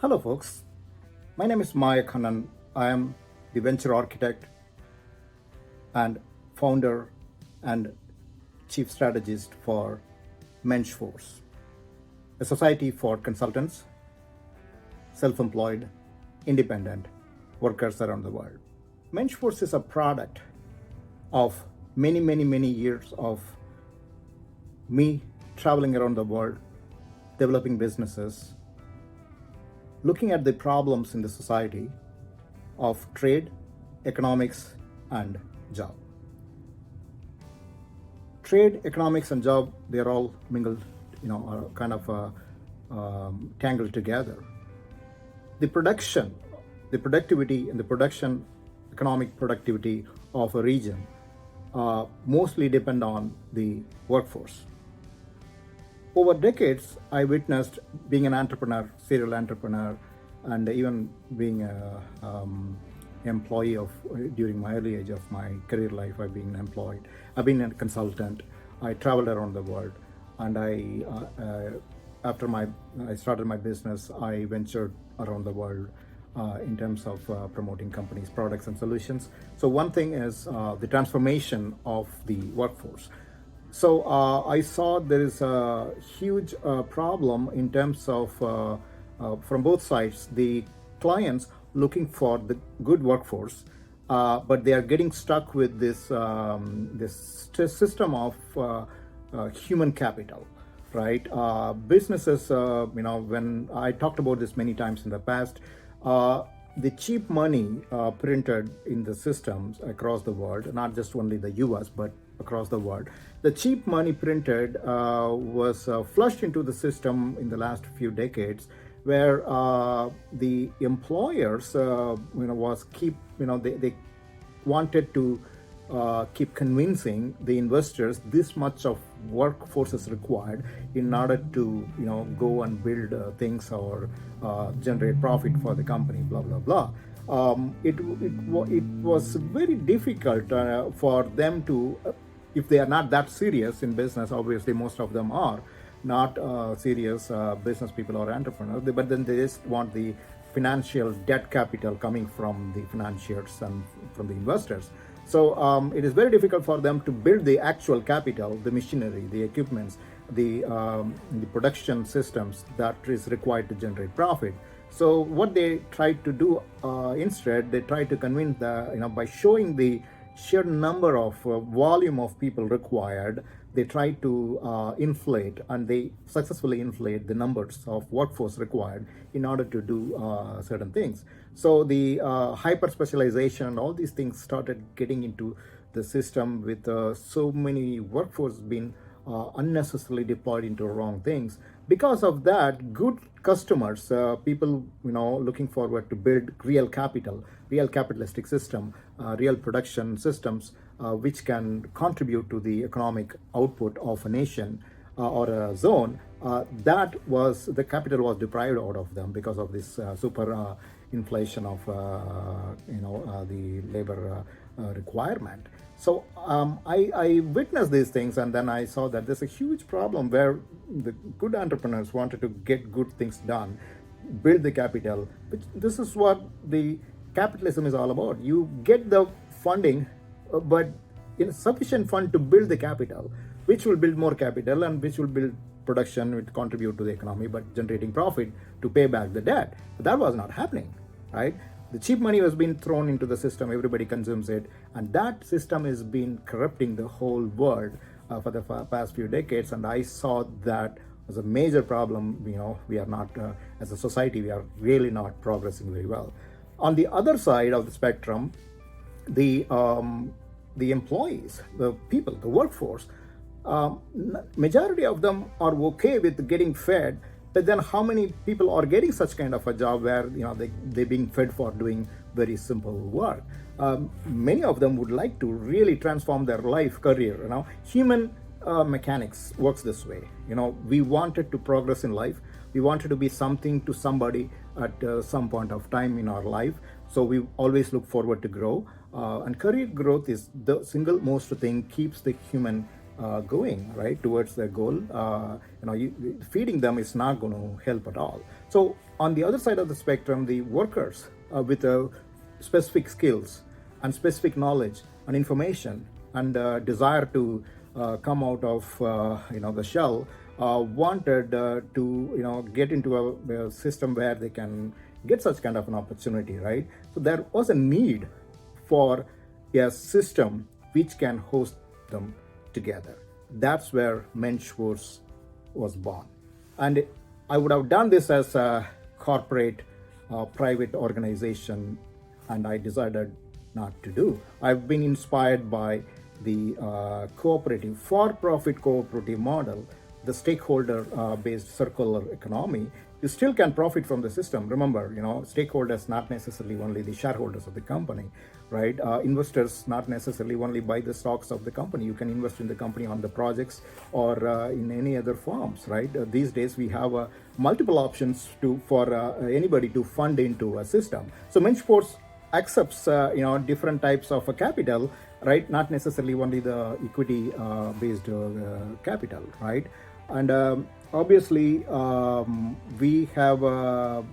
Hello, folks. My name is Kannan. I am the venture architect and founder and chief strategist for menschForce, a society for consultants, self-employed, independent workers around the world. menschForce is a product of many years of me traveling around the world, developing businesses, looking at the problems in the society of trade, economics, and job. Trade, economics, and job, they're all mingled, are kind of tangled together. The productivity and the production, economic productivity of a region mostly depend on the workforce. Over decades, I witnessed being an entrepreneur, serial entrepreneur, and even being an employee of, during my early age of my career life, I've been employed. I've been a consultant. I traveled around the world, and after I started my business, I ventured around the world in terms of promoting companies, products, and solutions. So one thing is the transformation of the workforce. So I saw there is a huge problem in terms of, from both sides, the clients looking for the good workforce, but they are getting stuck with this system of human capital, right? Businesses, when I talked about this many times in the past, the cheap money printed in the systems across the world, not just only the US, but across the world. The cheap money printed was flushed into the system in the last few decades, where the employers, they wanted to keep convincing the investors this much of workforce is required in order to go and build things or generate profit for the company, blah blah blah. It was very difficult for them to, if they are not that serious in business, obviously most of them are not serious business people or entrepreneurs, but then they just want the financial debt capital coming from the financiers and from the investors. So it is very difficult for them to build the actual capital, the machinery, the equipments, the production systems that is required to generate profit. So what they try to do instead, they try to convince by showing the sheer number of volume of people required, they try to inflate, and they successfully inflate the numbers of workforce required in order to do certain things. So the hyper specialization and all these things started getting into the system, with so many workforce being unnecessarily deployed into wrong things. Because of that, good customers, people looking forward to build real capital, real capitalistic system, real production systems, which can contribute to the economic output of a nation or a zone, that was the capital was deprived out of them because of this super inflation of the labor requirement. So I witnessed these things, and then I saw that there's a huge problem where the good entrepreneurs wanted to get good things done, build the capital. Which this is what the capitalism is all about. You get the funding, but in sufficient fund to build the capital, which will build more capital and which will build production, which contribute to the economy, but generating profit to pay back the debt. But that was not happening, right? The cheap money was being thrown into the system, everybody consumes it, and that system is been corrupting the whole world for the past few decades. And I saw that as a major problem. We are not, as a society, we are really not progressing very well. On the other side of the spectrum, the employees, the people, the workforce, majority of them are okay with getting fed. But then how many people are getting such kind of a job where they're being fed for doing very simple work? Many of them would like to really transform their life, career. Human mechanics works this way. We wanted to progress in life. We wanted to be something to somebody at some point of time in our life. So we always look forward to grow. And career growth is the single most thing keeps the human going right towards their goal. Feeding them is not going to help at all. So on the other side of the spectrum, the workers with specific skills and specific knowledge and information and desire to come out of the shell wanted to get into a system where they can get such kind of an opportunity, right? So there was a need for a system which can host them together. That's where menschForce was born. And I would have done this as a corporate private organization, and I decided not to do. I've been inspired by the cooperative, for-profit cooperative model, the stakeholder-based circular economy. You still can profit from the system. Remember, stakeholders not necessarily only the shareholders of the company, right? Investors not necessarily only buy the stocks of the company. You can invest in the company on the projects or in any other forms, right? These days we have multiple options for anybody to fund into a system. So menschForce accepts different types of capital, right? Not necessarily only the equity based capital, right? And obviously we have a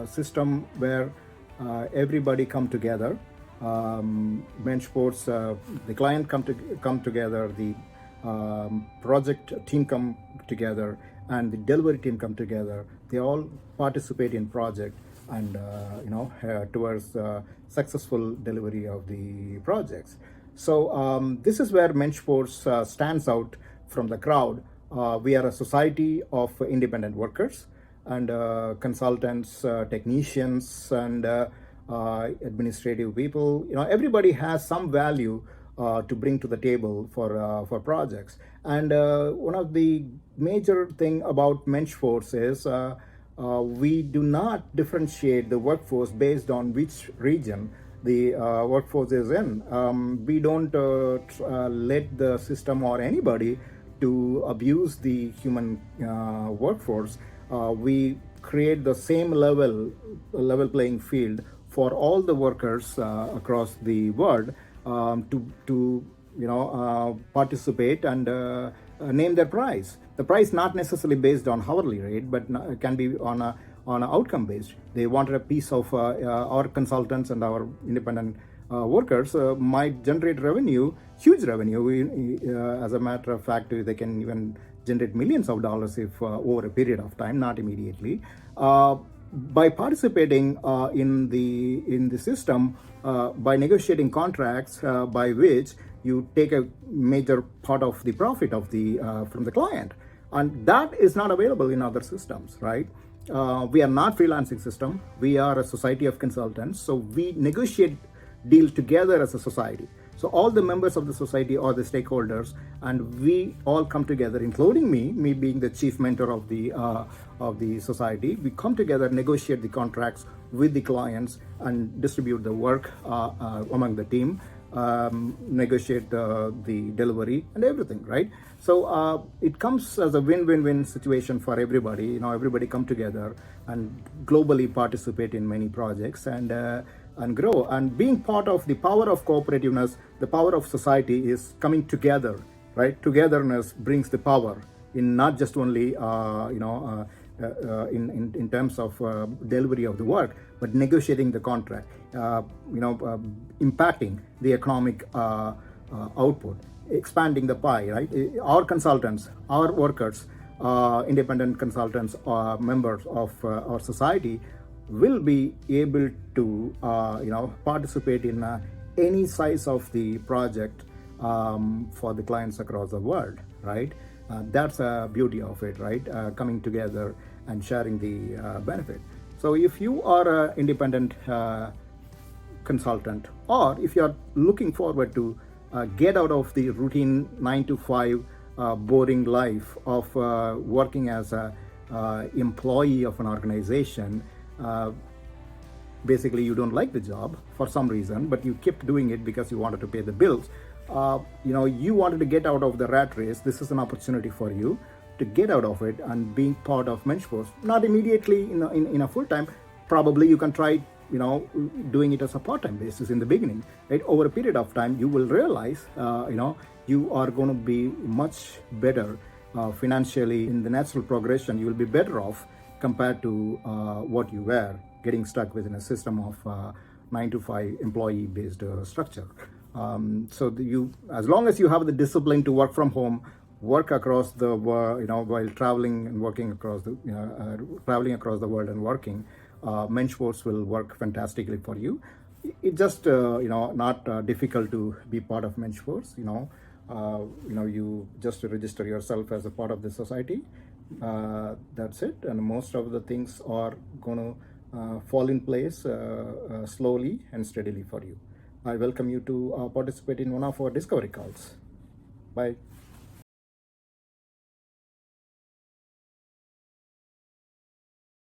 system where everybody come together. menschForce, the client come together, the project team come together, and the delivery team come together. They all participate in project and towards successful delivery of the projects. So this is where menschForce stands out from the crowd. We are a society of independent workers and consultants, technicians, and administrative people. Everybody has some value to bring to the table for projects. And one of the major thing about menschForce is we do not differentiate the workforce based on which region the workforce is in. We don't let the system or anybody to abuse the human workforce. We create the same level playing field for all the workers across the world to participate and name their price. The price not necessarily based on hourly rate, but can be on an outcome based. They wanted a piece of our consultants and our independent workers might generate revenue, huge revenue. As a matter of fact, they can even generate millions of dollars if over a period of time, not immediately. By participating in the system, by negotiating contracts by which you take a major part of the profit of the from the client, and that is not available in other systems, right? We are not freelancing system. We are a society of consultants, so we negotiate deal together as a society. So all the members of the society are the stakeholders, and we all come together, including me being the chief mentor of the society. We come together, negotiate the contracts with the clients, and distribute the work among the team, negotiate the delivery and everything, right? So it comes as a win-win-win situation for everybody. Everybody come together and globally participate in many projects and grow. And being part of the power of cooperativeness, the power of society is coming together, right? Togetherness brings the power in not just only in terms of delivery of the work, but negotiating the contract, impacting the economic output, expanding the pie, right? Our consultants, our workers, independent consultants, members of our society will be able to participate in any size of the project for the clients across the world, right? That's the beauty of it, right? Coming together and sharing the benefit. So if you are an independent consultant, or if you're looking forward to get out of the routine 9 to 5 boring life of working as a employee of an organization, basically you don't like the job for some reason, but you kept doing it because you wanted to pay the bills. You wanted to get out of the rat race. This is an opportunity for you to get out of it and being part of menschForce. Not immediately in a full-time. Probably you can try doing it as a part-time basis in the beginning, right? Over a period of time, you will realize you are going to be much better financially. In the natural progression, you will be better off compared to what you were getting stuck within a system of 9 to 5 employee based structure. So you, as long as you have the discipline to work from home, work across the world, while traveling and working across the traveling across the world and working, menschForce will work fantastically for you. It's just not difficult to be part of menschForce. You just register yourself as a part of the society. That's it, and most of the things are going to fall in place slowly and steadily for you. I welcome you to participate in one of our discovery calls. Bye.